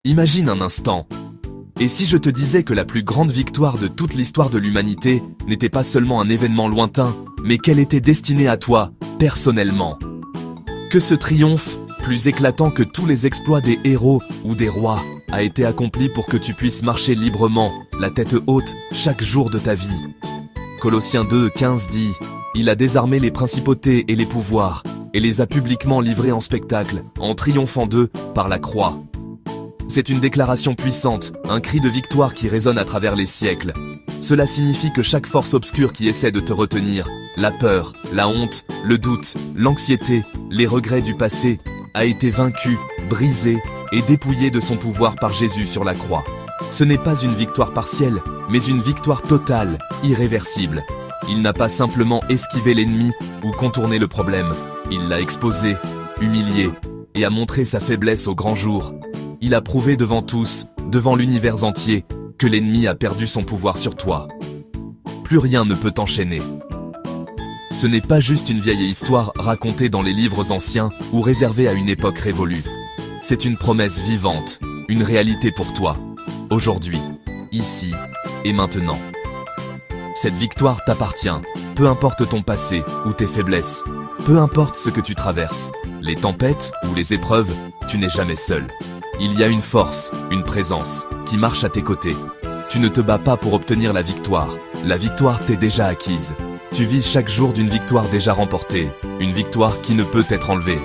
Imagine un instant. Et si je te disais que la plus grande victoire de toute l'histoire de l'humanité n'était pas seulement un événement lointain, mais qu'elle était destinée à toi, personnellement? Que ce triomphe, plus éclatant que tous les exploits des héros ou des rois, a été accompli pour que tu puisses marcher librement, la tête haute, chaque jour de ta vie. Colossiens 2:15 dit « Il a désarmé les principautés et les pouvoirs, et les a publiquement livrés en spectacle, en triomphant d'eux par la croix. » C'est une déclaration puissante, un cri de victoire qui résonne à travers les siècles. Cela signifie que chaque force obscure qui essaie de te retenir, la peur, la honte, le doute, l'anxiété, les regrets du passé, a été vaincue, brisée et dépouillée de son pouvoir par Jésus sur la croix. Ce n'est pas une victoire partielle, mais une victoire totale, irréversible. Il n'a pas simplement esquivé l'ennemi ou contourné le problème, il l'a exposé, humilié et a montré sa faiblesse au grand jour. Il a prouvé devant tous, devant l'univers entier, que l'ennemi a perdu son pouvoir sur toi. Plus rien ne peut t'enchaîner. Ce n'est pas juste une vieille histoire racontée dans les livres anciens ou réservée à une époque révolue. C'est une promesse vivante, une réalité pour toi, aujourd'hui, ici et maintenant. Cette victoire t'appartient, peu importe ton passé ou tes faiblesses, peu importe ce que tu traverses, les tempêtes ou les épreuves, tu n'es jamais seul. Il y a une force, une présence, qui marche à tes côtés. Tu ne te bats pas pour obtenir la victoire t'est déjà acquise. Tu vis chaque jour d'une victoire déjà remportée, une victoire qui ne peut être enlevée.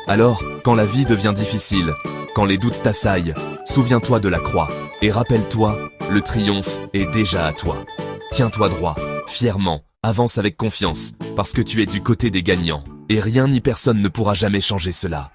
Alors, quand la vie devient difficile, quand les doutes t'assaillent, souviens-toi de la croix, et rappelle-toi, le triomphe est déjà à toi. Tiens-toi droit, fièrement, avance avec confiance, parce que tu es du côté des gagnants, et rien ni personne ne pourra jamais changer cela.